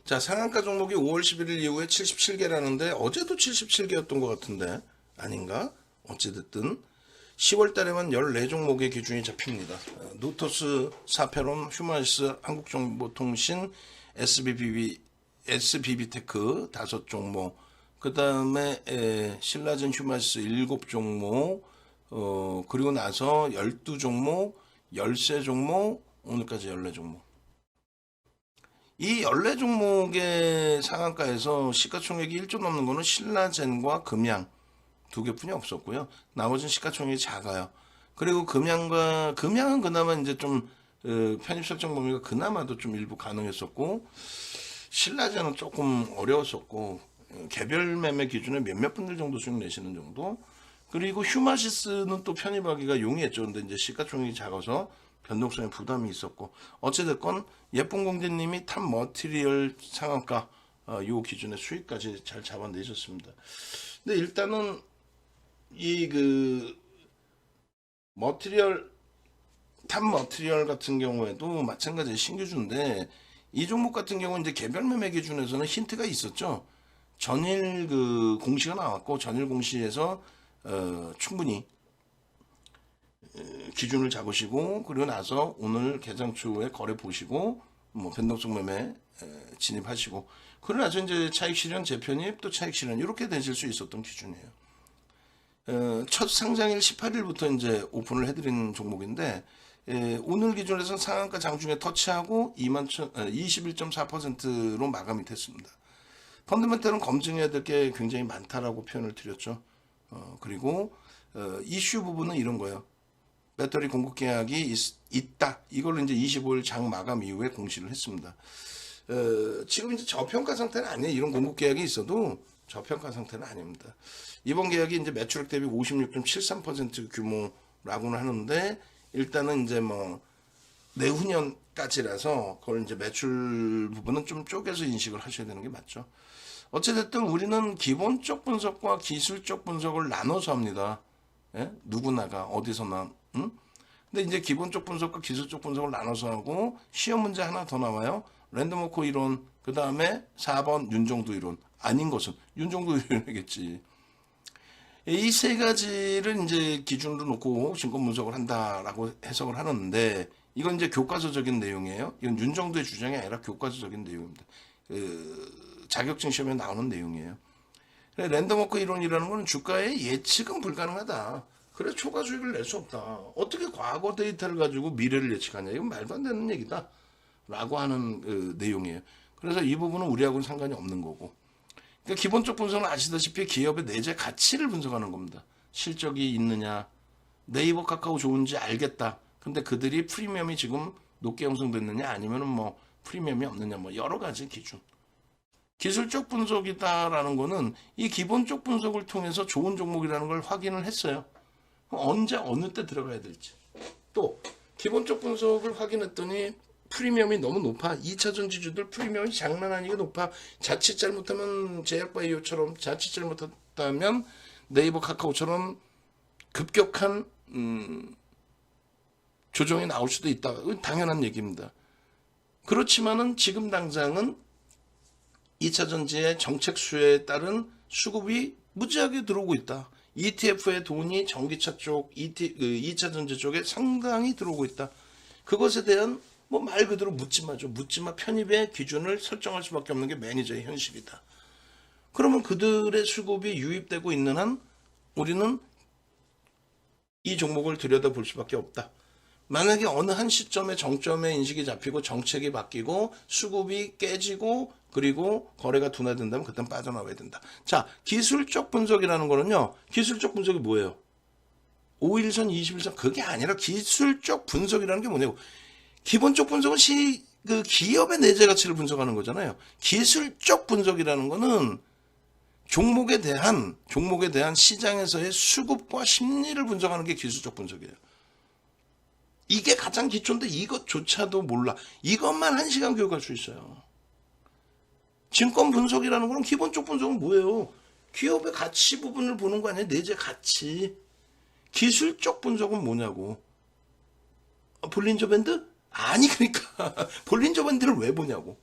자, 상한가 종목이 5월 11일 이후에 77개라는데 어제도 77개였던 것 같은데 아닌가? 어찌됐든 10월 달에만 14종목의 기준이 잡힙니다. 노토스, 사페론, 휴마이스, 한국정보통신, SBB테크 5종목, 그 다음에 신라젠 휴마이스 7종목, 그리고 나서 12종목, 13종목, 오늘까지 14종목. 이 14종목의 상한가에서 시가총액이 1조 넘는 거는 신라젠과 금양 두 개뿐이 없었고요. 나머지는 시가총액이 작아요. 그리고 금양은 그나마 이제 좀 편입 설정 범위가 그나마도 좀 일부 가능했었고, 신라젠은 조금 어려웠었고, 개별 매매 기준에 몇몇 분들 정도 수익 내시는 정도. 그리고 휴마시스는 또 편입하기가 용이했죠. 근데 이제 시가총액이 작아서 변동성에 부담이 있었고, 어찌됐건 예쁜 공대님이 탑 머티리얼 상한가 요 기준의 수익까지 잘 잡아내셨습니다. 근데 일단은 이 탑 머티리얼 같은 경우에도 마찬가지 신규주인데, 이 종목 같은 경우는 이제 개별 매매 기준에서는 힌트가 있었죠. 전일 공시가 나왔고, 전일 공시에서 충분히 기준을 잡으시고, 그리고 나서 오늘 개장 추후에 거래 보시고, 뭐 변동성 매매 진입하시고, 그러고 나서 이제 차익 실현 재편입 또 차익 실현 이렇게 되실 수 있었던 기준이에요. 첫 상장일 18일부터 이제 오픈을 해드린 종목인데, 오늘 기준에서 상한가 장중에 터치하고 21.4%로 마감이 됐습니다. 펀더멘탈은 검증해야 될 게 굉장히 많다라고 표현을 드렸죠. 그리고 이슈 부분은 이런 거예요. 배터리 공급 계약이 있다. 이걸 이제 25일 장 마감 이후에 공시를 했습니다. 지금 이제 저평가 상태는 아니에요. 이런 공급 계약이 있어도 저평가 상태는 아닙니다. 이번 계약이 이제 매출액 대비 56.73% 규모라고는 하는데, 일단은 이제 뭐 내후년까지라서 그걸 이제 매출 부분은 좀 쪼개서 인식을 하셔야 되는 게 맞죠. 어찌됐든 우리는 기본적 분석과 기술적 분석을 나눠서 합니다. 예? 누구나가 어디서나. 근데 이제 기본적 분석과 기술적 분석을 나눠서 하고, 시험 문제 하나 더 나와요. 랜덤워크 이론, 그 다음에 4번 윤종도 이론. 아닌 것은 윤종도 이론이겠지. 이 세 가지를 이제 기준으로 놓고 증권 분석을 한다라고 해석을 하는데, 이건 이제 교과서적인 내용이에요. 이건 윤정도의 주장이 아니라 교과서적인 내용입니다. 자격증 시험에 나오는 내용이에요. 랜덤워크 이론이라는 건 주가의 예측은 불가능하다. 그래서 초과 수익을 낼 수 없다. 어떻게 과거 데이터를 가지고 미래를 예측하냐. 이건 말도 안 되는 얘기다. 라고 하는 내용이에요. 그래서 이 부분은 우리하고는 상관이 없는 거고. 그러니까 기본적 분석은 아시다시피 기업의 내재 가치를 분석하는 겁니다. 실적이 있느냐, 네이버 카카오 좋은지 알겠다. 근데 그들이 프리미엄이 지금 높게 형성됐느냐, 아니면은 뭐 프리미엄이 없느냐, 뭐 여러 가지 기준. 기술적 분석이다라는 거는 이 기본적 분석을 통해서 좋은 종목이라는 걸 확인을 했어요. 언제 어느 때 들어가야 될지. 또 기본적 분석을 확인했더니 프리미엄이 너무 높아. 2차 전지주들 프리미엄이 장난 아니게 높아. 자칫 잘못하면 제약바이오처럼, 자칫 잘못했다면 네이버 카카오처럼 급격한 조정이 나올 수도 있다. 당연한 얘기입니다. 그렇지만은 지금 당장은 2차 전지의 정책 수요에 따른 수급이 무지하게 들어오고 있다. ETF의 돈이 전기차 쪽, 2차 전지 쪽에 상당히 들어오고 있다. 그것에 대한 뭐 말 그대로 묻지마죠. 묻지마 편입의 기준을 설정할 수밖에 없는 게 매니저의 현실이다. 그러면 그들의 수급이 유입되고 있는 한 우리는 이 종목을 들여다볼 수밖에 없다. 만약에 어느 한 시점에 정점에 인식이 잡히고 정책이 바뀌고 수급이 깨지고 그리고 거래가 둔화된다면 그땐 빠져나와야 된다. 자, 기술적 분석이라는 거는요. 기술적 분석이 뭐예요? 5일선, 20일선 그게 아니라 기술적 분석이라는 게 뭐냐고. 기본적 분석은 기업의 내재 가치를 분석하는 거잖아요. 기술적 분석이라는 거는 종목에 대한 시장에서의 수급과 심리를 분석하는 게 기술적 분석이에요. 이게 가장 기초인데 이것조차도 몰라. 이것만 1시간 교육할 수 있어요. 증권 분석이라는 거는 기본적 분석은 뭐예요? 기업의 가치 부분을 보는 거 아니에요? 내재 가치. 기술적 분석은 뭐냐고. 볼린저 밴드? 아니 그러니까 볼린저 밴드를 왜 보냐고.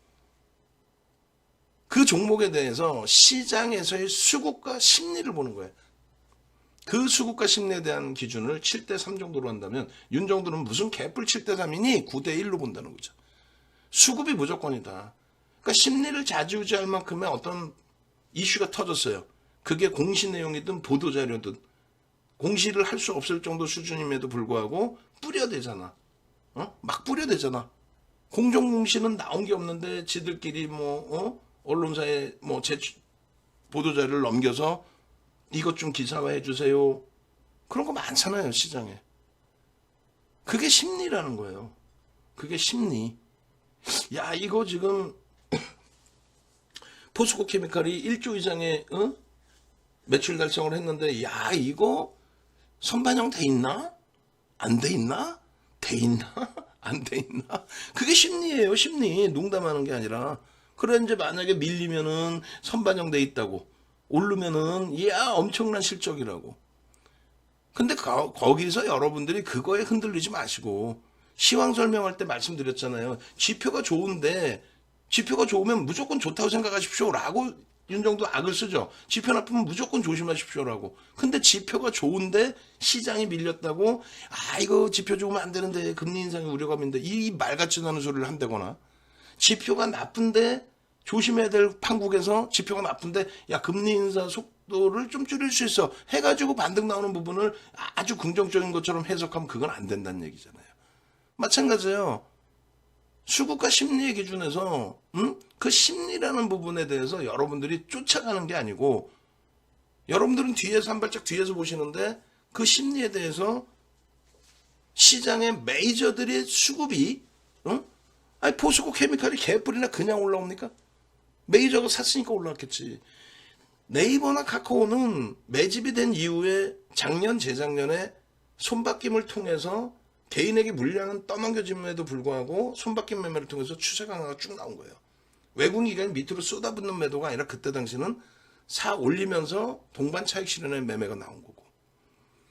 그 종목에 대해서 시장에서의 수급과 심리를 보는 거예요. 그 수급과 심리에 대한 기준을 7대3 정도로 한다면 윤 정도는 무슨 개뿔 7대3이니 9대1로 본다는 거죠. 수급이 무조건이다. 그러니까 심리를 좌지우지할 만큼의 어떤 이슈가 터졌어요. 그게 공시 내용이든 보도자료든 공시를 할 수 없을 정도 수준임에도 불구하고 뿌려대잖아. 막 뿌려대잖아. 공정공시는 나온 게 없는데 지들끼리 언론사에 보도자료를 넘겨서 이것 좀 기사화해 주세요. 그런 거 많잖아요, 시장에. 그게 심리라는 거예요. 그게 심리. 야, 이거 지금 포스코 케미칼이 1조 이상의 매출 달성을 했는데, 야, 이거 선반영 돼 있나? 안 돼 있나? 돼 있나? 안 돼 있나? 그게 심리예요, 심리. 농담하는 게 아니라. 그래, 이제 만약에 밀리면은 선반영 돼 있다고. 오르면은, 이야, 엄청난 실적이라고. 근데 거기서 여러분들이 그거에 흔들리지 마시고, 시황 설명할 때 말씀드렸잖아요. 지표가 좋은데, 지표가 좋으면 무조건 좋다고 생각하십시오. 라고 윤정도 악을 쓰죠. 지표 나쁘면 무조건 조심하십시오라고. 근데 지표가 좋은데 시장이 밀렸다고, 이거 지표 좋으면 안 되는데 금리 인상이 우려감인데, 이 말 같지도 않은 소리를 한다거나, 지표가 나쁜데 조심해야 될 판국에서 지표가 나쁜데, 야, 금리 인사 속도를 좀 줄일 수 있어 해가지고 반등 나오는 부분을 아주 긍정적인 것처럼 해석하면 그건 안 된다는 얘기잖아요. 마찬가지예요. 수급과 심리의 기준에서 그 심리라는 부분에 대해서 여러분들이 쫓아가는 게 아니고, 여러분들은 뒤에서 한 발짝 뒤에서 보시는데 그 심리에 대해서 시장의 메이저들의 수급이 아니 포스코 케미칼이 개뿔이나 그냥 올라옵니까? 메이저가 샀으니까 올라왔겠지. 네이버나 카카오는 매집이 된 이후에 작년 재작년에 손바뀜을 통해서 개인에게 물량은 떠넘겨짐에도 불구하고 손바뀜 매매를 통해서 추세 강화가 쭉 나온 거예요. 외국 기관이 밑으로 쏟아붓는 매도가 아니라 그때 당시는 사 올리면서 동반 차익 실현의 매매가 나온 거고.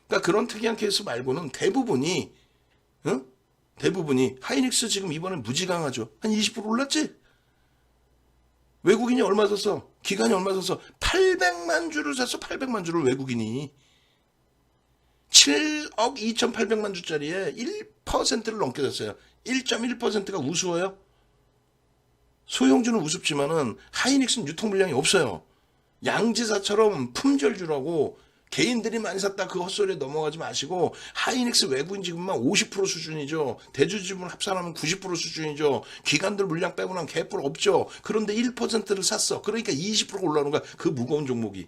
그러니까 그런 특이한 케이스 말고는 대부분이 하이닉스 지금 이번에 무지 강하죠. 한 20% 올랐지? 외국인이 얼마 샀어? 기관이 얼마 샀어? 800만 주를 샀어. 800만 주를 외국인이. 7억 2,800만 주짜리에 1%를 넘게 샀어요. 1.1%가 우스워요? 소형주는 우습지만은 하이닉스는 유통 물량이 없어요. 양지사처럼 품절주라고 개인들이 많이 샀다 그 헛소리에 넘어가지 마시고, 하이닉스 외국인 지분만 50% 수준이죠. 대주 지분 합산하면 90% 수준이죠. 기관들 물량 빼고 나면 개뿔 없죠. 그런데 1%를 샀어. 그러니까 20%가 올라오는 거야. 그 무거운 종목이.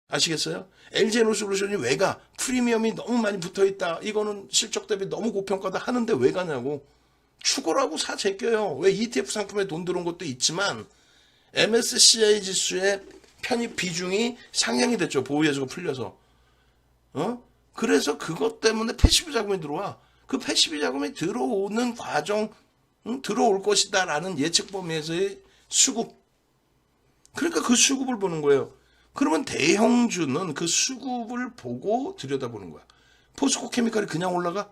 아시겠어요? LG에너솔루션이 왜 가? 프리미엄이 너무 많이 붙어있다. 이거는 실적 대비 너무 고평가다 하는데 왜 가냐고. 추고라고 사 제껴요. 왜 ETF 상품에 돈 들어온 것도 있지만 MSCI 지수의 편입 비중이 상향이 됐죠. 보호예수가 풀려서. 그래서 그것 때문에 패시브 자금이 들어와. 그 패시브 자금이 들어오는 과정, 들어올 것이다 라는 예측 범위에서의 수급. 그러니까 그 수급을 보는 거예요. 그러면 대형주는 그 수급을 보고 들여다보는 거야. 포스코 케미칼이 그냥 올라가?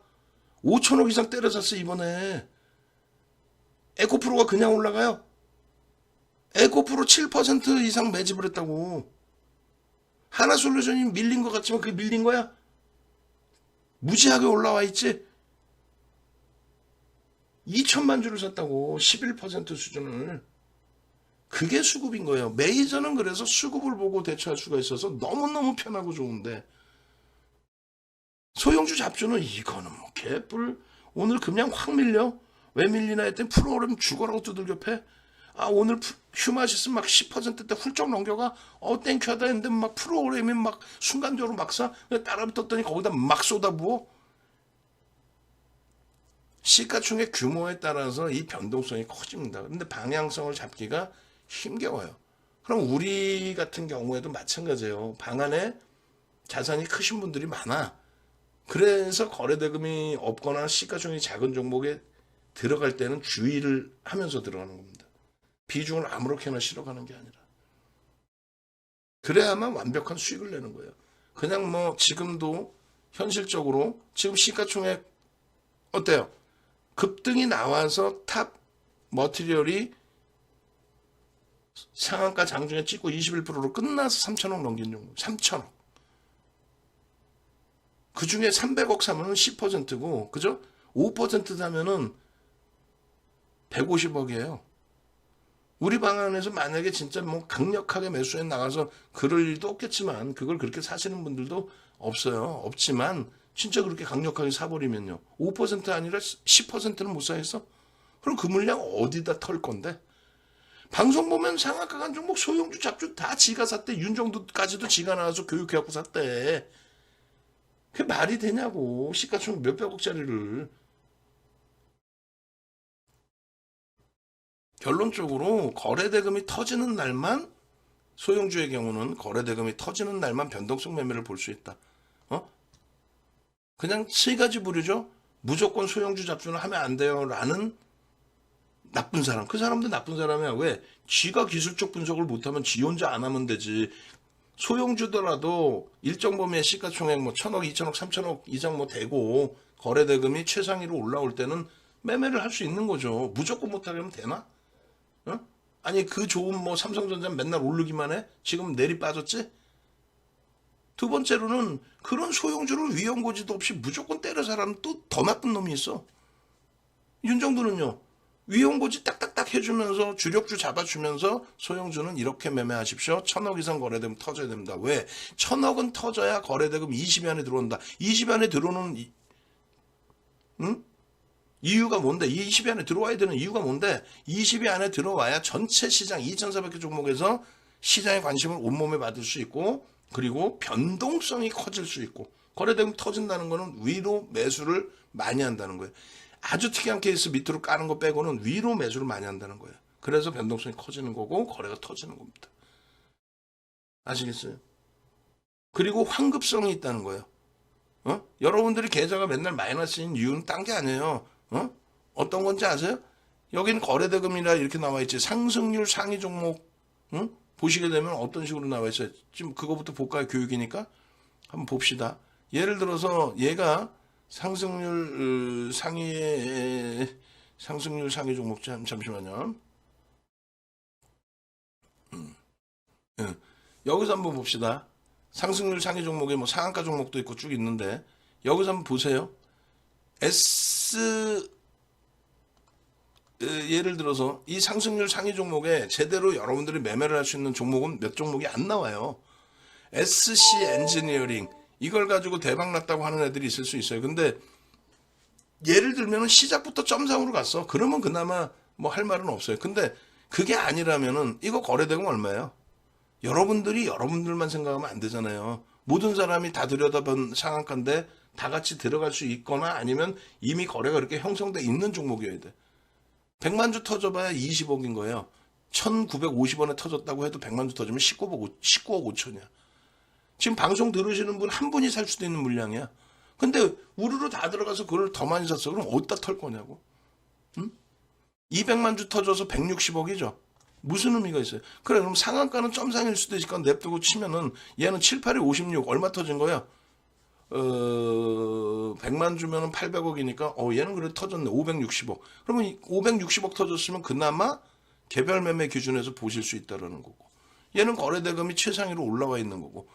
5천억 이상 때려샀어 이번에. 에코프로가 그냥 올라가요? 에코프로 7% 이상 매집을 했다고. 하나솔루션이 밀린 것 같지만 그게 밀린 거야? 무지하게 올라와 있지? 2천만 주를 샀다고. 11% 수준을. 그게 수급인 거예요. 메이저는 그래서 수급을 보고 대처할 수가 있어서 너무너무 편하고 좋은데, 소형주 잡주는 이거는 뭐 개뿔. 오늘 그냥 확 밀려. 왜 밀리나 했더니 프로그램 죽어라고 두들겨 패. 오늘 휴마시스 막 10%대 훌쩍 넘겨가. 땡큐 하다 했는데 막 프로그램이 막 순간적으로 막 사. 따라붙었더니 거기다 막 쏟아부어. 시가총액 규모에 따라서 이 변동성이 커집니다. 근데 방향성을 잡기가 힘겨워요. 그럼 우리 같은 경우에도 마찬가지예요. 방 안에 자산이 크신 분들이 많아. 그래서 거래대금이 없거나 시가총액이 작은 종목에 들어갈 때는 주의를 하면서 들어가는 겁니다. 비중을 아무렇게나 실어가는 게 아니라. 그래야만 완벽한 수익을 내는 거예요. 그냥 뭐 지금도 현실적으로 지금 시가총액 어때요? 급등이 나와서 탑 머티리얼이 상한가 장중에 찍고 21%로 끝나서 3천억 넘긴 종목. 3천억. 그 중에 300억 사면은 10%고, 그죠? 5% 사면은 150억이에요. 우리 방안에서 만약에 진짜 뭐 강력하게 매수해 나가서 그럴 일도 없겠지만, 그걸 그렇게 사시는 분들도 없어요. 없지만, 진짜 그렇게 강력하게 사버리면요. 5% 아니라 10%는 못 사겠어? 그럼 그 물량 어디다 털 건데? 방송 보면 상한가 간 종목 소형주 잡주 다 지가 샀대. 윤정도까지도 지가 나와서 교육해갖고 샀대. 그게 말이 되냐고. 시가총액 몇백억짜리를. 결론적으로 거래대금이 터지는 날만, 소형주의 경우는 거래대금이 터지는 날만 변동성 매매를 볼 수 있다. 그냥 세 가지 부류죠. 무조건 소형주 잡주는 하면 안 돼요 라는 나쁜 사람. 그 사람도 나쁜 사람이야. 왜? 지가 기술적 분석을 못하면 지 혼자 안 하면 되지. 소형주더라도 일정 범위의 시가총액 뭐 1,000억, 2,000억, 3,000억 이상 뭐 되고 거래대금이 최상위로 올라올 때는 매매를 할 수 있는 거죠. 무조건 못하게 하면 되나? 어? 아니 그 좋은 뭐 삼성전자 맨날 오르기만 해? 지금 내리 빠졌지? 두 번째로는 그런 소형주를 위험고지도 없이 무조건 때려 사람은 또 더 나쁜 놈이 있어. 윤정도는요. 위험고지 딱딱딱 해주면서 주력주 잡아주면서 소형주는 이렇게 매매하십시오. 1,000억 이상 거래되면 터져야 됩니다. 왜? 1,000억은 터져야 거래대금 20위 안에 들어온다. 20위 안에 들어오는 이유가 뭔데? 20위 안에 들어와야 되는 이유가 뭔데? 20위 안에 들어와야 전체 시장 2,400개 종목에서 시장의 관심을 온몸에 받을 수 있고 그리고 변동성이 커질 수 있고 거래대금 터진다는 거는 위로 매수를 많이 한다는 거예요. 아주 특이한 케이스 밑으로 까는 거 빼고는 위로 매수를 많이 한다는 거예요. 그래서 변동성이 커지는 거고 거래가 터지는 겁니다. 아시겠어요? 그리고 환급성이 있다는 거예요. 여러분들이 계좌가 맨날 마이너스인 이유는 딴 게 아니에요. 어떤 건지 아세요? 여기는 거래대금이라 이렇게 나와 있지. 상승률 상위 종목 보시게 되면 어떤 식으로 나와 있어요? 지금 그거부터 볼까요? 교육이니까 한번 봅시다. 예를 들어서 얘가 상승률 상위 종목 잠시만요. 여기서 한번 봅시다. 상승률 상위 종목에 뭐 상한가 종목도 있고 쭉 있는데 여기서 한번 보세요. 예를 들어서 이 상승률 상위 종목에 제대로 여러분들이 매매를 할 수 있는 종목은 몇 종목이 안 나와요. SC 엔지니어링 이걸 가지고 대박 났다고 하는 애들이 있을 수 있어요. 근데 예를 들면 시작부터 점상으로 갔어. 그러면 그나마 뭐 할 말은 없어요. 근데 그게 아니라면은 이거 거래대금 얼마예요? 여러분들이 여러분들만 생각하면 안 되잖아요. 모든 사람이 다 들여다본 상한가인데 다 같이 들어갈 수 있거나 아니면 이미 거래가 그렇게 형성돼 있는 종목이어야 돼. 100만 주 터져봐야 20억인 거예요. 1,950원에 터졌다고 해도 100만 주 터지면 19억 5천이야. 지금 방송 들으시는 분 한 분이 살 수도 있는 물량이야. 근데 우르르 다 들어가서 그걸 더 많이 샀어. 그럼 어디다 털 거냐고. 200만 주 터져서 160억이죠. 무슨 의미가 있어요? 그래 그럼 상한가는 점상일 수도 있으니까 냅두고 치면은 얘는 7, 8에 56 얼마 터진 거야? 100만 주면은 800억이니까 얘는 그래도 터졌네. 560억. 그러면 560억 터졌으면 그나마 개별 매매 기준에서 보실 수 있다라는 거고. 얘는 거래대금이 최상위로 올라와 있는 거고.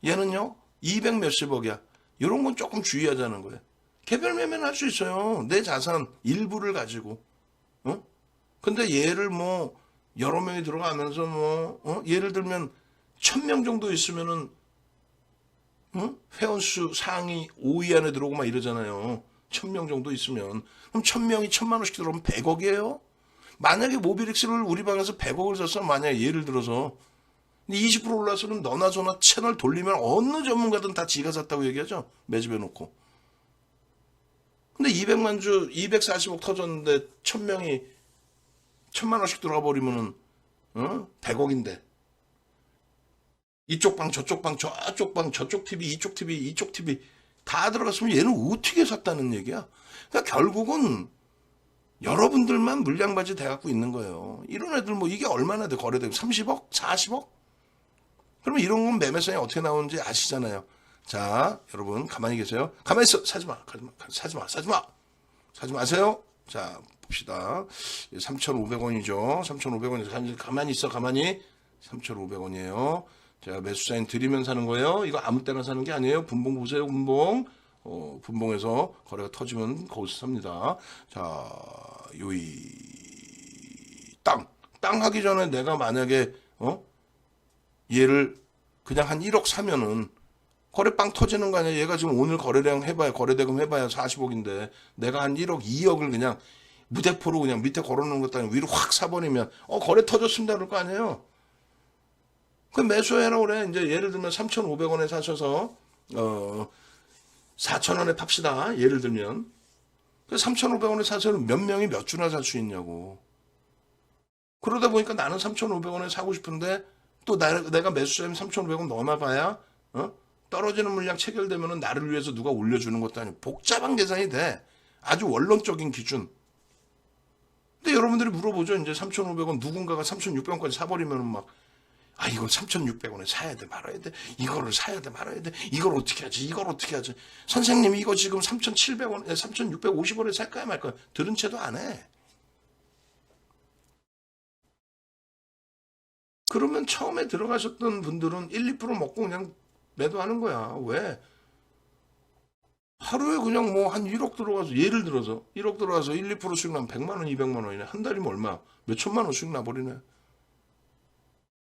얘는요 200 몇십억이야. 이런 건 조금 주의하자는 거예요. 개별 매매는 할 수 있어요. 내 자산 일부를 가지고. 근데 얘를 뭐 여러 명이 들어가면서 뭐 예를 들면 1,000명 정도 있으면은 회원수 상위 5위 안에 들어오고 막 이러잖아요. 1,000명 정도 있으면 그럼 1,000명이 1,000만 원씩 들어오면 100억이에요. 만약에 모비릭스를 우리 방에서 100억을 샀어. 만약에 예를 들어서 20% 올라서는 너나 저나 채널 돌리면 어느 전문가든 다 지가 샀다고 얘기하죠. 매집해 놓고. 근데 200만 주 240억 터졌는데 1,000명이 1,000만 원씩 들어가 버리면은 100억인데 이쪽 방 저쪽 방 저쪽 방 저쪽 TV 이쪽 TV 이쪽 TV 다 들어갔으면 얘는 어떻게 샀다는 얘기야. 그러니까 결국은 여러분들만 물량바지 돼갖고 있는 거예요. 이런 애들 뭐 이게 얼마나 돼 거래되고 30억 40억 그러면 이런 건 매매성이 어떻게 나오는지 아시잖아요. 자 여러분 가만히 계세요. 가만히 있어. 사지 마세요. 자 봅시다. 3,500원이죠. 3,500원에서 가만히 있어, 가만히. 3,500원이에요. 자, 매수 사인 드리면 사는 거예요. 이거 아무 때나 사는 게 아니에요. 분봉 보세요, 분봉. 분봉에서 거래가 터지면 거기서 삽니다. 자, 요이 땅 하기 전에 내가 만약에 얘를 그냥 한 1억 사면은 거래 빵 터지는 거 아니야. 얘가 지금 오늘 거래량 해봐야, 거래대금 해봐야 40억인데 내가 한 1억 2억을 그냥 무대포로 그냥 밑에 걸어놓은 것도 아니고 위로 확 사버리면 거래 터졌습니다 그럴 거 아니에요. 그 매수해라 그래. 이제 예를 들면 3,500원에 사셔서 4,000원에 팝시다. 예를 들면 3,500원에 사서 몇 명이 몇 주나 살 수 있냐고. 그러다 보니까 나는 3,500원에 사고 싶은데 또 내가 매수하면 3,500원 넣어놔봐야 떨어지는 물량 체결되면은 나를 위해서 누가 올려주는 것도 아니고 복잡한 계산이 돼. 아주 원론적인 기준. 근데 여러분들이 물어보죠. 이제 3,500원 누군가가 3,600원까지 사버리면은 막 이걸 3,600원에 사야 돼 말아야 돼. 이거를 사야 돼 말아야 돼. 이걸 어떻게 하지? 이걸 어떻게 하지? 선생님 이거 지금 3,700원, 3,650원에 살까요 말까요? 들은 채도 안 해. 그러면 처음에 들어가셨던 분들은 1, 2% 먹고 그냥 매도하는 거야. 왜? 하루에 그냥 뭐 한 1억 들어가서 예를 들어서 1억 들어가서 1, 2% 수익 나면 100만 원, 200만 원이네. 한 달이면 얼마? 몇 천만 원 수익 나버리네.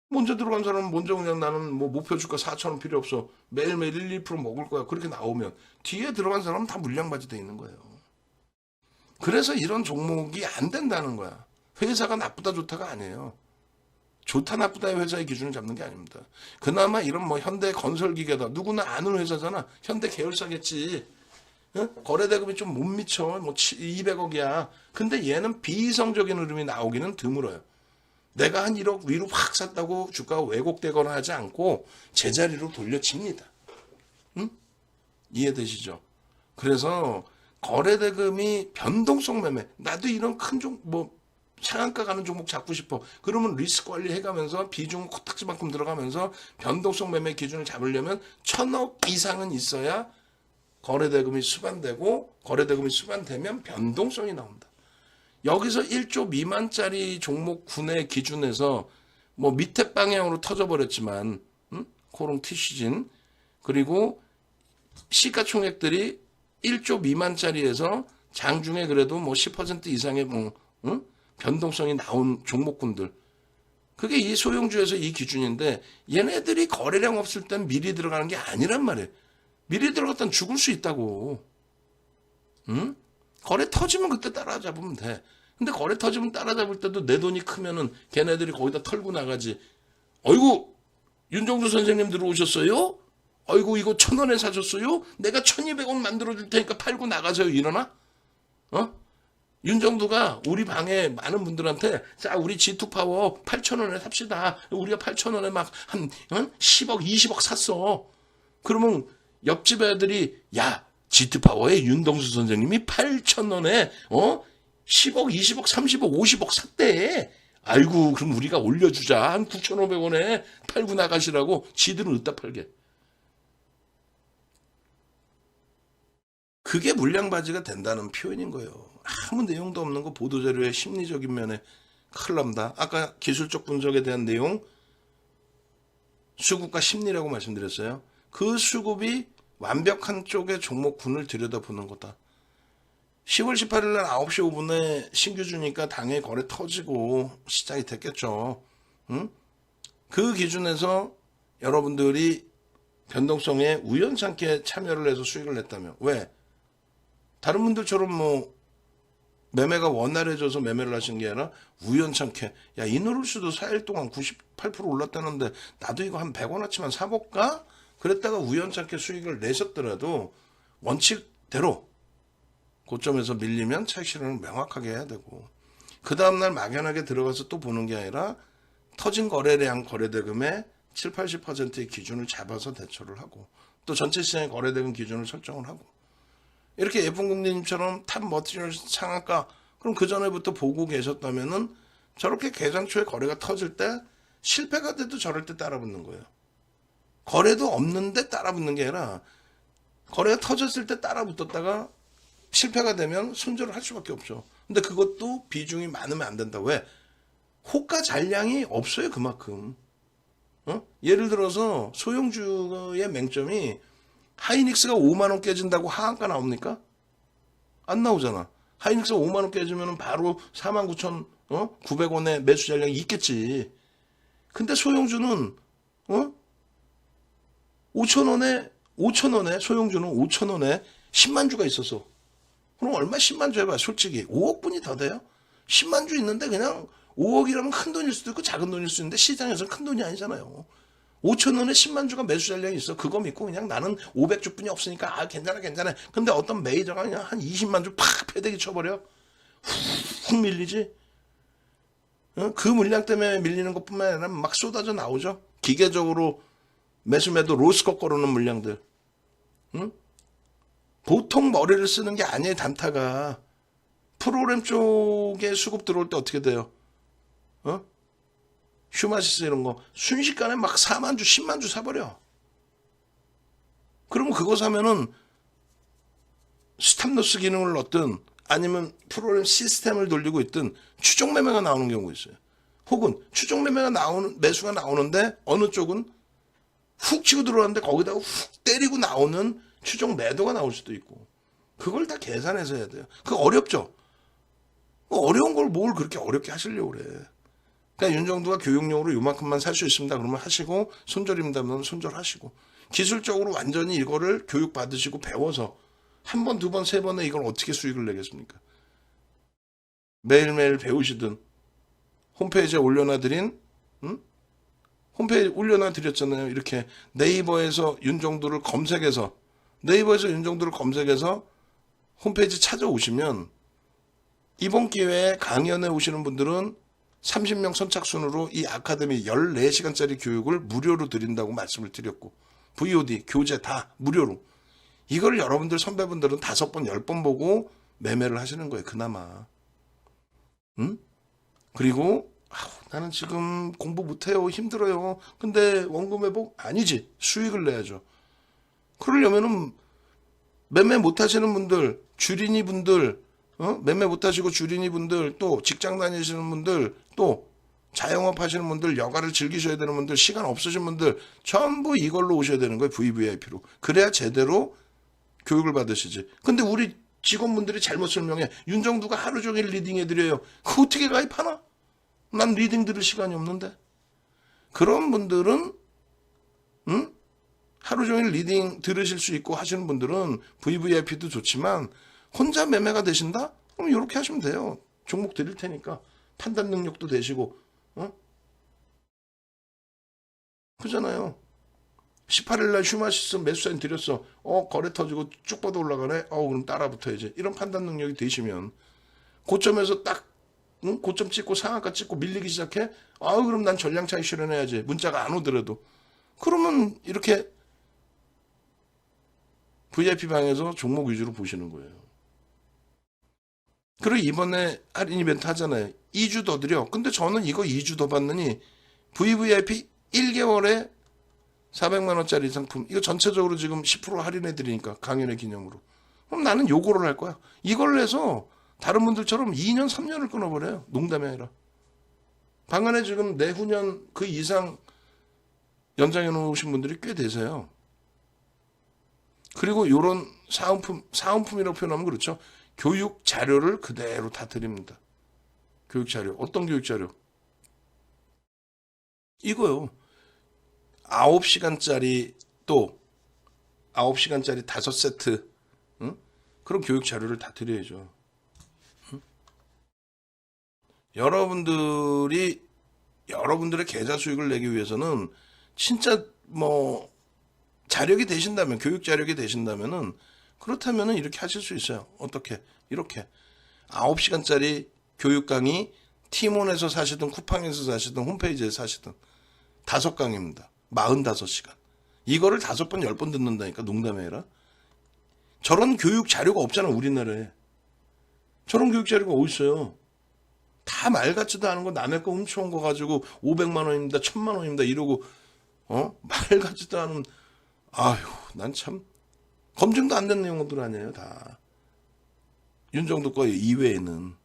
먼저 들어간 사람은 먼저 그냥 나는 뭐 목표 주가 4천 원 필요 없어. 매일매일 1, 2% 먹을 거야. 그렇게 나오면 뒤에 들어간 사람은 다 물량받이 돼 있는 거예요. 그래서 이런 종목이 안 된다는 거야. 회사가 나쁘다 좋다가 아니에요. 좋다 나쁘다의 회사의 기준을 잡는 게 아닙니다. 그나마 이런 뭐 현대 건설기계다. 누구나 아는 회사잖아. 현대 계열사겠지. 거래대금이 좀 못 미쳐. 뭐 200억이야. 근데 얘는 비이성적인 흐름이 나오기는 드물어요. 내가 한 1억 위로 확 샀다고 주가가 왜곡되거나 하지 않고 제자리로 돌려칩니다. 이해되시죠? 그래서 거래대금이 변동성 매매. 나도 이런 큰 상한가 가는 종목 잡고 싶어. 그러면 리스크 관리 해가면서 비중 코딱지만큼 들어가면서 변동성 매매 기준을 잡으려면 1,000억 이상은 있어야 거래대금이 수반되고 거래대금이 수반되면 변동성이 나온다. 여기서 1조 미만짜리 종목군의 기준에서 뭐 밑에 방향으로 터져버렸지만 코롱 티시진 그리고 시가총액들이 1조 미만짜리에서 장중에 그래도 뭐 10% 이상의 변동성이 나온 종목군들. 그게 이 소형주에서 이 기준인데 얘네들이 거래량 없을 땐 미리 들어가는 게 아니란 말이에요. 미리 들어갔다면 죽을 수 있다고. 거래 터지면 그때 따라잡으면 돼. 근데 거래 터지면 따라잡을 때도 내 돈이 크면은 걔네들이 거기다 털고 나가지. 어이구 윤정수 선생님 들어오셨어요? 어이구 이거 1,000원에 사셨어요? 내가 1,200원 만들어줄 테니까 팔고 나가세요. 이러나? 윤정두가 우리 방에 많은 분들한테 자 우리 G2파워 8,000원에 삽시다. 우리가 8,000원에 막 한 10억 20억 샀어. 그러면 옆집 애들이 야 G2파워의 윤동수 선생님이 8,000원에 10억 20억 30억 50억 샀대. 아이고 그럼 우리가 올려주자. 한 9,500원에 팔고 나가시라고 지들은 으따 팔게. 그게 물량바지가 된다는 표현인 거예요. 아무 내용도 없는 거 보도자료의 심리적인 면에 큰일 납니다. 아까 기술적 분석에 대한 내용 수급과 심리라고 말씀드렸어요. 그 수급이 완벽한 쪽의 종목군을 들여다보는 거다. 10월 18일 날 9시 5분에 신규 주니까 당일 거래 터지고 시작이 됐겠죠. 그 기준에서 여러분들이 변동성에 우연찮게 참여를 해서 수익을 냈다면 왜? 다른 분들처럼 뭐 매매가 원활해져서 매매를 하신 게 아니라 우연찮게 야 이노룰스도 4일 동안 98% 올랐다는데 나도 이거 한 100원어치만 사볼까? 그랬다가 우연찮게 수익을 내셨더라도 원칙대로 고점에서 밀리면 차익 실현을 명확하게 해야 되고 그 다음날 막연하게 들어가서 또 보는 게 아니라 터진 거래량 거래대금의 7, 80%의 기준을 잡아서 대처를 하고 또 전체 시장의 거래대금 기준을 설정을 하고 이렇게 예쁜국님처럼 탑 머티리얼 상한가 그럼 그 전에부터 보고 계셨다면은 저렇게 개장 초에 거래가 터질 때 실패가 돼도 저럴 때 따라붙는 거예요. 거래도 없는데 따라붙는 게 아니라 거래가 터졌을 때 따라붙었다가 실패가 되면 손절을 할 수밖에 없죠. 근데 그것도 비중이 많으면 안 된다. 왜? 호가 잔량이 없어요, 그만큼. 예를 들어서 소형주의 맹점이 하이닉스가 5만 원 깨진다고 하한가 나옵니까? 안 나오잖아. 하이닉스가 5만 원 깨지면 바로 49,900원에 매수 잔량이 있겠지. 근데 소형주는 5천 원에 소형주는 5천 원에 10만 주가 있었어. 그럼 얼마 10만 주 해봐. 솔직히 5억 분이 더 돼요? 10만 주 있는데 그냥 5억이라면 큰 돈일 수도 있고 작은 돈일 수도 있는데 시장에서는 큰 돈이 아니잖아요. 5천 원에 10만 주가 매수 잔량이 있어. 그거 믿고 그냥 나는 500주뿐이 없으니까 괜찮아. 근데 어떤 메이저가 그냥 한 20만 주 팍 패대기 쳐버려. 훅 밀리지. 그 물량 때문에 밀리는 것뿐만 아니라 막 쏟아져 나오죠. 기계적으로 매수매도 로스컷 거르는 물량들. 보통 머리를 쓰는 게 아니에요. 단타가. 프로그램 쪽에 수급 들어올 때 어떻게 돼요? 휴마시스 이런 거 순식간에 막 4만 주 10만 주 사버려. 그러면 그거 사면은 스탑로스 기능을 넣든 아니면 프로그램 시스템을 돌리고 있든 추종 매매가 나오는 경우가 있어요. 혹은 추종 매매가 나오는 매수가 나오는데 어느 쪽은 훅 치고 들어왔는데 거기다가 훅 때리고 나오는 추종 매도가 나올 수도 있고. 그걸 다 계산해서 해야 돼요. 그거 어렵죠. 어려운 걸 뭘 그렇게 어렵게 하시려고 그래. 그러니까 윤정두가 교육용으로 요만큼만 살 수 있습니다. 그러면 하시고, 손절입니다면 손절하시고, 기술적으로 완전히 이거를 교육받으시고 배워서 한 번, 두 번, 세 번에 이걸 어떻게 수익을 내겠습니까? 매일매일 배우시든 홈페이지에 올려놔드린 홈페이지 올려놔드렸잖아요. 이렇게 네이버에서 윤정두를 검색해서 홈페이지 찾아오시면 이번 기회에 강연에 오시는 분들은 30명 선착순으로 이 아카데미 14시간짜리 교육을 무료로 드린다고 말씀을 드렸고 VOD, 교재 다 무료로. 이걸 여러분들 선배분들은 5번, 10번 보고 매매를 하시는 거예요. 그나마. 그리고 나는 지금 공부 못해요. 힘들어요. 근데 원금 회복? 아니지. 수익을 내야죠. 그러려면은 매매 못하시는 분들, 주린이 분들, 매매 못하시고 주린이 분들, 또 직장 다니시는 분들, 또 자영업 하시는 분들, 여가를 즐기셔야 되는 분들, 시간 없으신 분들 전부 이걸로 오셔야 되는 거예요. VVIP로. 그래야 제대로 교육을 받으시지. 근데 우리 직원분들이 잘못 설명해. 윤정두가 하루 종일 리딩 해드려요. 그거 어떻게 가입하나? 난 리딩 들을 시간이 없는데. 그런 분들은 하루 종일 리딩 들으실 수 있고 하시는 분들은 VVIP도 좋지만 혼자 매매가 되신다? 그럼 이렇게 하시면 돼요. 종목 드릴 테니까 판단 능력도 되시고 그잖아요. 18일날 휴마시스 매수 사인 드렸어. 거래 터지고 쭉 뻗어 올라가네. 그럼 따라 붙어야지. 이런 판단 능력이 되시면 고점에서 딱 고점 찍고 상한가 찍고 밀리기 시작해. 그럼 난 전량 차익 실현해야지. 문자가 안 오더라도. 그러면 이렇게 VIP 방에서 종목 위주로 보시는 거예요. 그리고 이번에 할인 이벤트 하잖아요. 2주 더 드려. 근데 저는 이거 2주 더 받느니 VVIP 1개월에 400만 원짜리 상품 이거 전체적으로 지금 10% 할인해 드리니까 강연의 기념으로. 그럼 나는 요거를 할 거야. 이걸 해서 다른 분들처럼 2년 3년을 끊어버려요. 농담이 아니라. 방안에 지금 내후년 그 이상 연장해 놓으신 분들이 꽤 되세요. 그리고 요런 사은품이라고 표현하면 그렇죠. 교육 자료를 그대로 다 드립니다. 교육 자료. 어떤 교육 자료? 이거요. 9시간짜리 또 9시간짜리 5세트 그런 교육 자료를 다 드려야죠. 여러분들의 계좌 수익을 내기 위해서는 진짜 자력이 되신다면 교육 자력이 되신다면은 그렇다면은 이렇게 하실 수 있어요. 어떻게? 이렇게 9시간짜리 교육 강의 티몬에서 사시든 쿠팡에서 사시든 홈페이지에서 사시든 5강의입니다. 45시간. 이거를 5번, 10번 듣는다니까. 농담이 아니라. 저런 교육 자료가 없잖아, 우리나라에. 저런 교육 자료가 어디 있어요? 다 말 같지도 않은 거 남의 거 훔쳐온 거 가지고 500만 원입니다, 1000만 원입니다 이러고 말 같지도 않은 난 참 검증도 안 된 내용들 아니에요, 다. 윤정도 거예요, 이외에는.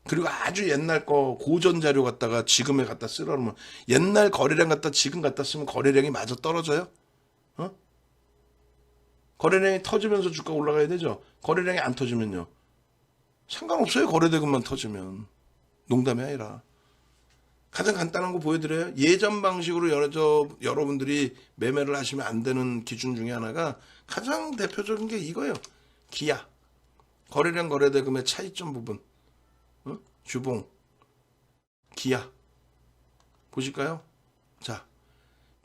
그리고 아주 옛날 거 고전 자료 갖다가 지금에 갖다 쓰라 그러면 옛날 거래량 갖다 지금 갖다 쓰면 거래량이 마저 떨어져요? 어? 거래량이 터지면서 주가 올라가야 되죠. 거래량이 안 터지면요. 상관없어요. 거래대금만 터지면. 농담이 아니라. 가장 간단한 거 보여드려요. 예전 방식으로 여러분들이 매매를 하시면 안 되는 기준 중에 하나가 가장 대표적인 게 이거예요. 기아. 거래량 거래대금의 차이점 부분. 주봉. 기아. 보실까요? 자,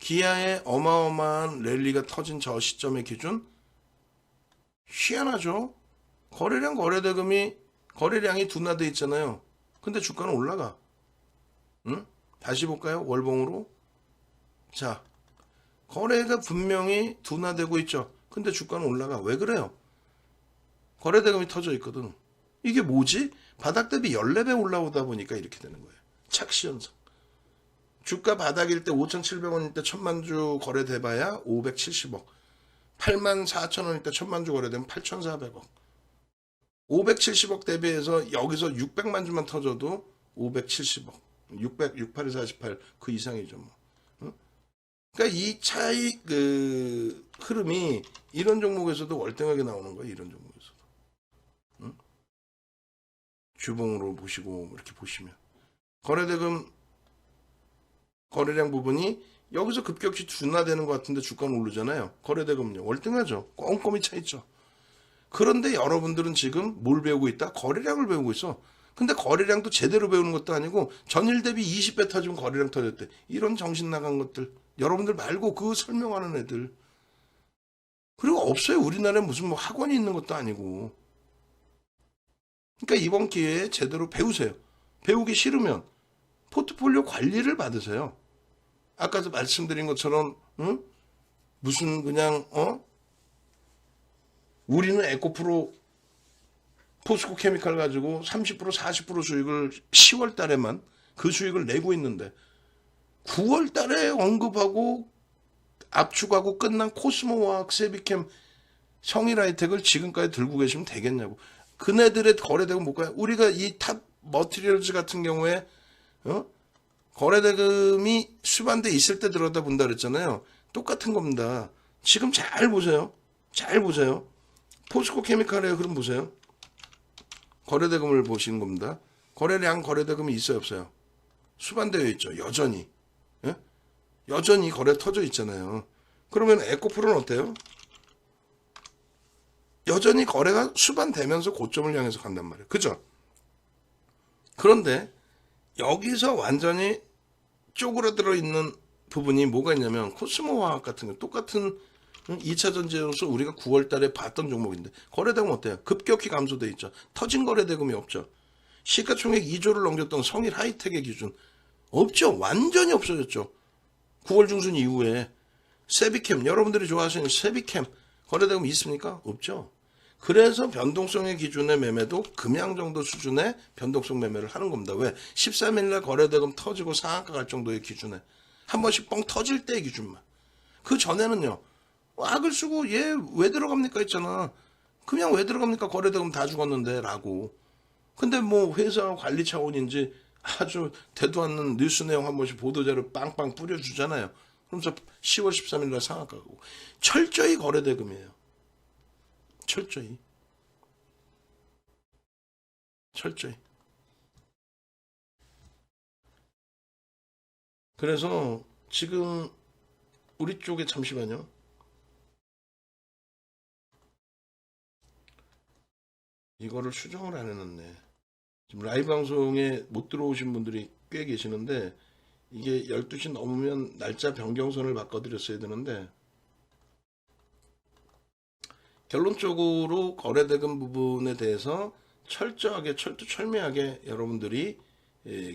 기아의 어마어마한 랠리가 터진 저 시점의 기준. 희한하죠? 거래량 거래량이 둔화돼 있잖아요. 근데 주가는 올라가. 응? 다시 볼까요? 월봉으로. 자, 거래가 분명히 둔화되고 있죠. 근데 주가는 올라가. 왜 그래요? 거래대금이 터져 있거든. 이게 뭐지? 바닥 대비 14배 올라오다 보니까 이렇게 되는 거예요. 착시 현상. 주가 바닥일 때 5,700원일 때 1,000만 주 거래돼봐야 570억. 84,000원일 때 1,000만 주 거래되면 8,400억. 570억 대비해서 여기서 600만 주만 터져도 570억. 68에 48, 그 이상이죠. 뭐. 응? 그러니까 이 차이, 흐름이 이런 종목에서도 월등하게 나오는 거예요. 이런 종목에서도. 응? 주봉으로 보시고, 이렇게 보시면. 거래대금, 거래량 부분이 여기서 급격히 둔화되는 것 같은데 주가는 오르잖아요. 거래대금요. 월등하죠. 꼼꼼히 차 있죠. 그런데 여러분들은 지금 뭘 배우고 있다? 거래량을 배우고 있어. 근데 거래량도 제대로 배우는 것도 아니고 전일 대비 20배 터지면 거래량 터졌대. 이런 정신 나간 것들. 여러분들 말고 그 설명하는 애들. 그리고 없어요. 우리나라에 무슨 뭐 학원이 있는 것도 아니고. 그러니까 이번 기회에 제대로 배우세요. 배우기 싫으면 포트폴리오 관리를 받으세요. 아까도 말씀드린 것처럼 응? 무슨 그냥 우리는 에코프로 포스코 케미칼 가지고 30% 40% 수익을 10월 달에만 그 수익을 내고 있는데 9월 달에 언급하고 압축하고 끝난 코스모화학, 세비캠, 성일하이텍을 지금까지 들고 계시면 되겠냐고. 그네들의 거래대금 못 가요. 우리가 이 탑 머티리얼즈 같은 경우에 거래대금이 수반돼 있을 때 들여다본다 그랬잖아요. 똑같은 겁니다. 지금 잘 보세요. 잘 보세요. 포스코 케미칼의 흐름 보세요. 거래대금을 보시는 겁니다. 거래량 거래대금이 있어요 없어요? 수반되어 있죠. 여전히. 예? 여전히 거래 터져 있잖아요. 그러면 에코프로는 어때요? 여전히 거래가 수반되면서 고점을 향해서 간단 말이에요. 그죠? 그런데 여기서 완전히 쪼그라들어 있는 부분이 뭐가 있냐면 코스모화학 같은 거 똑같은 2차 전지로서 우리가 9월 달에 봤던 종목인데 거래대금 어때요? 급격히 감소돼 있죠. 터진 거래대금이 없죠. 시가총액 2조를 넘겼던 성일 하이텍의 기준 없죠. 완전히 없어졌죠. 9월 중순 이후에 세비캠 여러분들이 좋아하시는 세비캠 거래대금 있습니까? 없죠. 그래서 변동성의 기준의 매매도 금양 정도 수준의 변동성 매매를 하는 겁니다. 왜? 13일날 거래대금 터지고 상한가 갈 정도의 기준에 한 번씩 뻥 터질 때의 기준만. 그 전에는요. 악을 쓰고 얘 왜 들어갑니까 했잖아. 그냥 왜 들어갑니까? 거래대금 다 죽었는데 라고. 근데 뭐 회사 관리 차원인지 아주 대도 않는 뉴스 내용 한 번씩 보도자료 빵빵 뿌려주잖아요. 그러면서 10월 13일날 상한가 가고. 철저히 거래대금이에요. 철저히. 철저히. 그래서 지금 우리 쪽에 잠시만요. 이거를 수정을 안 해놨네. 지금 라이브 방송에 못 들어오신 분들이 꽤 계시는데 이게 12시 넘으면 날짜 변경선을 바꿔드렸어야 되는데 결론적으로 거래대금 부분에 대해서 철저하게 철두철미하게 여러분들이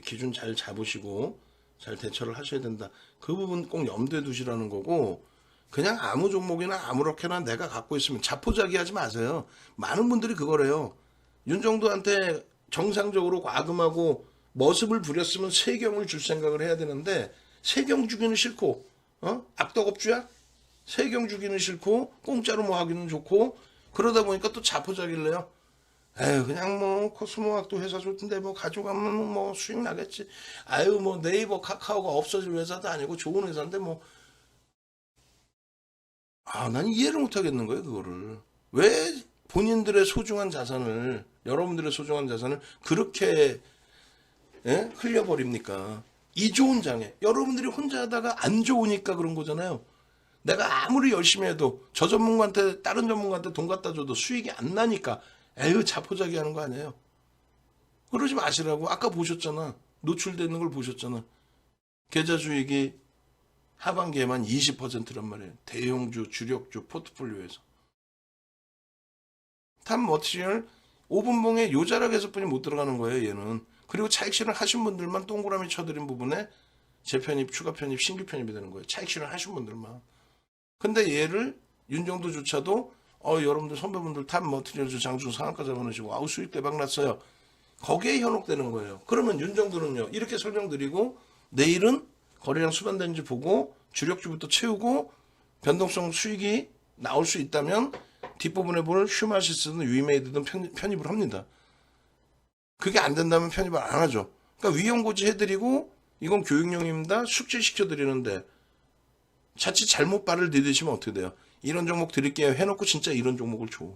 기준 잘 잡으시고 잘 대처를 하셔야 된다. 그 부분 꼭 염두에 두시라는 거고 그냥 아무 종목이나 아무렇게나 내가 갖고 있으면 자포자기하지 마세요. 많은 분들이 그거래요. 윤정도한테 정상적으로 과금하고 머슴을 부렸으면 세경을 줄 생각을 해야 되는데 세경 주기는 싫고 악덕업주야? 세경 주기는 싫고 공짜로 뭐 하기는 좋고 그러다 보니까 또 자포자기를 해요. 에휴, 그냥 뭐 코스모학도 회사 좋던데 뭐 가져가면 뭐 수익 나겠지. 아유, 뭐 네이버 카카오가 없어질 회사도 아니고 좋은 회사인데 뭐. 아, 난 이해를 못 하겠는 거예요, 그거를. 왜 본인들의 소중한 자산을, 여러분들의 소중한 자산을 그렇게, 예? 흘려버립니까? 이 좋은 장에. 여러분들이 혼자 하다가 안 좋으니까 그런 거잖아요. 내가 아무리 열심히 해도 저 전문가한테, 다른 전문가한테 돈 갖다 줘도 수익이 안 나니까, 에휴, 자포자기 하는 거 아니에요. 그러지 마시라고. 아까 보셨잖아. 노출되는 걸 보셨잖아. 계좌 수익이 하반기에만 20%란 말이에요. 대형주, 주력주, 포트폴리오에서. 탑 머티리얼 5분봉에 요 자락에서뿐이 못 들어가는 거예요, 얘는. 그리고 차익 실현 하신 분들만 동그라미 쳐드린 부분에 재편입, 추가 편입, 신규 편입이 되는 거예요. 차익 실현 하신 분들만. 근데 얘를 윤정도조차도 여러분들 선배분들 탑 머티리얼즈 장중 상한가 잡아놓으시고 아우 수익 대박 났어요. 거기에 현혹되는 거예요. 그러면 윤정도는요. 이렇게 설명드리고 내일은 거래량 수반되는지 보고 주력주부터 채우고 변동성 수익이 나올 수 있다면 뒷부분에 볼 휴마시스든 위메이드든 편입을 합니다. 그게 안 된다면 편입을 안 하죠. 그러니까 위험고지 해드리고 이건 교육용입니다. 숙지시켜드리는데 자칫 잘못 발을 디디시면 어떻게 돼요? 이런 종목 드릴게요 해놓고 진짜 이런 종목을 줘.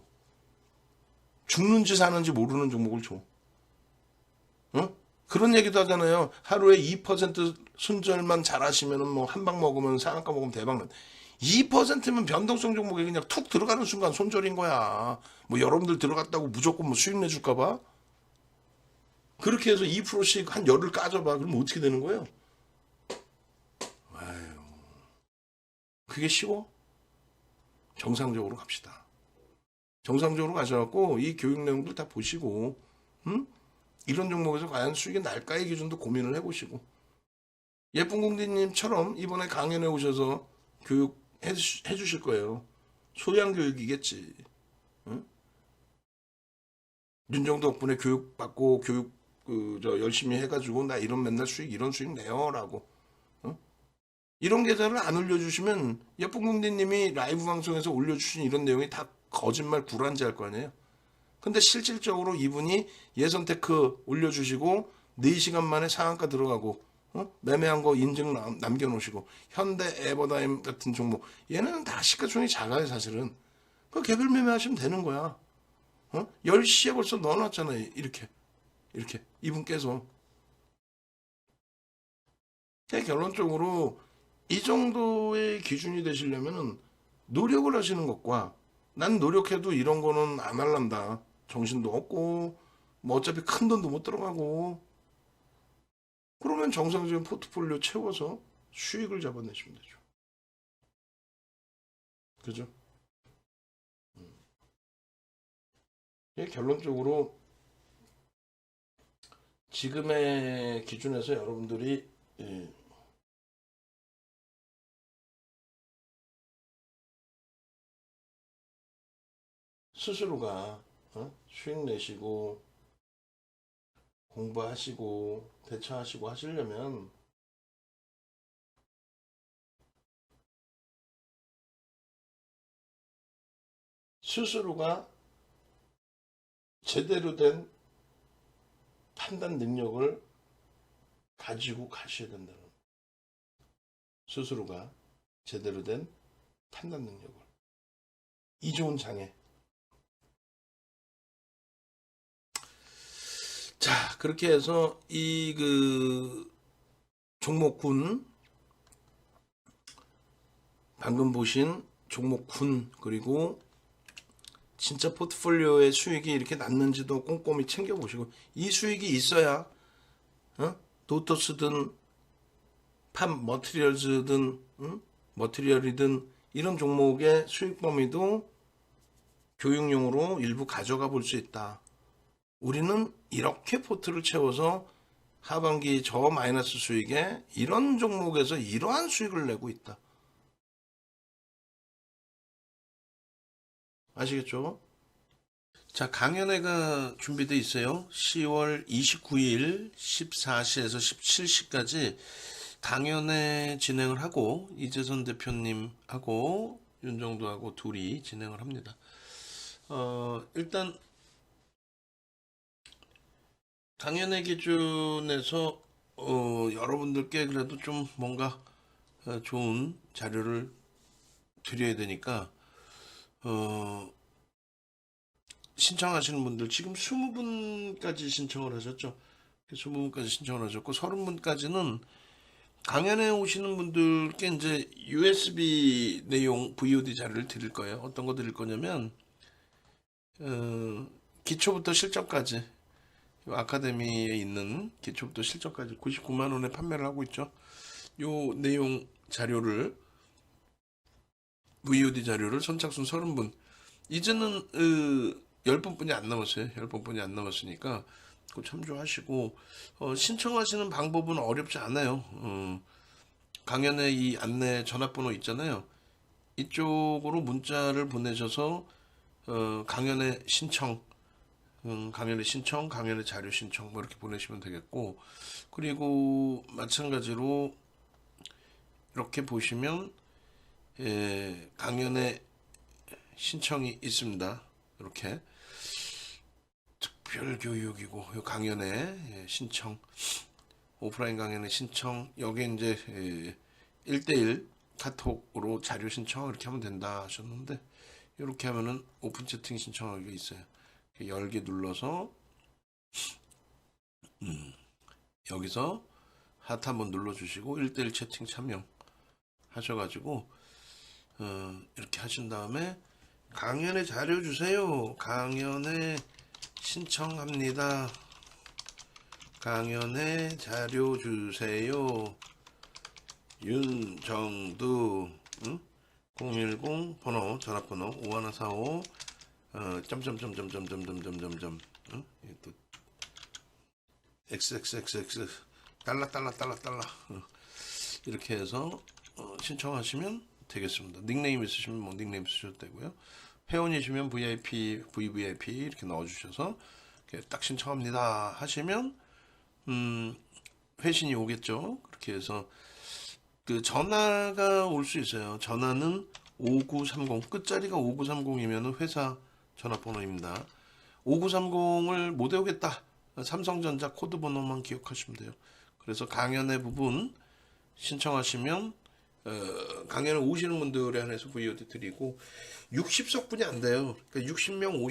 죽는지 사는지 모르는 종목을 줘. 어? 그런 얘기도 하잖아요. 하루에 2% 손절만 잘하시면은 뭐 한 방 먹으면 상한가 먹으면 대박 난. 2%면 변동성 종목에 그냥 툭 들어가는 순간 손절인 거야. 뭐 여러분들 들어갔다고 무조건 뭐 수익 내줄까 봐. 그렇게 해서 2%씩 한 열을 까줘봐. 그럼 어떻게 되는 거예요? 아유, 그게 쉬워? 정상적으로 갑시다. 정상적으로 가셔갖고 이 교육 내용들 다 보시고, 응? 이런 종목에서 과연 수익이 날까의 기준도 고민을 해보시고, 예쁜 공디님처럼 이번에 강연에 오셔서 교육 해주실 거예요. 소양 교육이겠지. 응? 윤정도 덕분에 교육 받고 교육 저 열심히 해가지고 나 이런 맨날 수익 이런 수익 내요라고. 응? 이런 계좌를 안 올려주시면 예쁜 공디님이 라이브 방송에서 올려주신 이런 내용이 다 거짓말 불안지 할 거 아니에요. 근데 실질적으로 이분이 예선테크 올려주시고 4시간 만에 상한가 들어가고 매매한 거 인증 남겨놓으시고 현대 에버다임 같은 종목 얘는 다 시가총액이 작아요 사실은. 그 개별 매매하시면 되는 거야. 10시에 벌써 넣어놨잖아요. 이렇게 이분께서. 결론적으로 이 정도의 기준이 되시려면은 노력을 하시는 것과 난 노력해도 이런 거는 안 할란다. 정신도 없고 뭐 어차피 큰 돈도 못 들어가고 그러면 정상적인 포트폴리오 채워서 수익을 잡아내시면 되죠. 그죠? 결론적으로 지금의 기준에서 여러분들이 스스로가 수익 내시고 공부하시고 대처하시고 하시려면 스스로가 제대로 된 판단 능력을 가지고 가셔야 된다는 스스로가 제대로 된 판단 능력을 이 좋은 장애. 자, 그렇게 해서 이 종목군 방금 보신 종목군 그리고 진짜 포트폴리오의 수익이 이렇게 났는지도 꼼꼼히 챙겨보시고 이 수익이 있어야 도토스든 팜 머티리얼즈든 머티리얼이든 이런 종목의 수익 범위도 교육용으로 일부 가져가 볼 수 있다. 우리는 이렇게 포트를 채워서 하반기 저 마이너스 수익에 이런 종목에서 이러한 수익을 내고 있다. 아시겠죠? 자, 강연회가 준비되어 있어요. 10월 29일 14시에서 17시까지 강연회 진행을 하고 이재선 대표님하고 윤정도하고 둘이 진행을 합니다. 일단 강연회 기준에서 여러분들께 그래도 좀 뭔가 좋은 자료를 드려야 되니까 어, 신청하시는 분들 지금 20분까지 신청을 하셨죠. 20분까지 신청을 하셨고 30분까지는 강연에 오시는 분들께 이제 USB 내용 VOD 자료를 드릴 거예요. 어떤 거 드릴 거냐면 기초부터 실전까지 요 아카데미에 있는 기초부터 실전까지 99만 원에 판매를 하고 있죠. 요 내용 자료를 VOD 자료를 선착순 30분 이제는 10분뿐이 안 남았어요. 10분뿐이 안 남았으니까 그거 참조하시고 신청하시는 방법은 어렵지 않아요. 강연의 이 안내 전화번호 있잖아요. 이쪽으로 문자를 보내셔서 강연의 신청, 강연의 신청, 강연의 자료 신청 뭐 이렇게 보내시면 되겠고 그리고 마찬가지로 이렇게 보시면 강연의 신청이 있습니다. 이렇게 특별교육이고 요 강연의 신청 오프라인 강연의 신청 여기 이제 1대1 카톡으로 자료 신청 이렇게 하면 된다 하셨는데 이렇게 하면은 오픈 채팅 신청하기가 있어요. 열기 눌러서 여기서 하트 한번 눌러주시고 1대1 채팅 참여 하셔가지고 이렇게 하신 다음에 강연에 자료 주세요. 강연에 신청합니다. 강연에 자료 주세요. 윤정두 010 번호 전화번호 5145 점점점점점점점점점 또 xxxx 달러 이렇게 해서 신청하시면 되겠습니다. 닉네임 있으시면 뭐 닉네임 쓰셔도 되고요. 회원이시면 VIP, VVIP 이렇게 넣어주셔서 이렇게 딱 신청합니다 하시면 회신이 오겠죠. 그렇게 해서 그 전화가 올 수 있어요. 전화는 5930 끝자리가 5930이면 회사 전화번호입니다. 5930을 못 외우겠다. 삼성전자 코드 번호만 기억하시면 돼요. 그래서 강연의 부분 신청하시면 강연에 오시는 분들에 한해서 VOD 드리고 60석분이 안 돼요. 그러니까 60명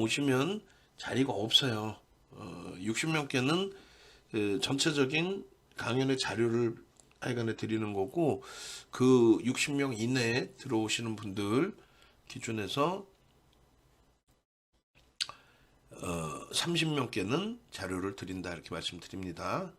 오시면 자리가 없어요. 60명께는 전체적인 강연의 자료를 하여간에 드리는 거고 그 60명 이내에 들어오시는 분들 기준에서 30명께는 자료를 드린다 이렇게 말씀드립니다.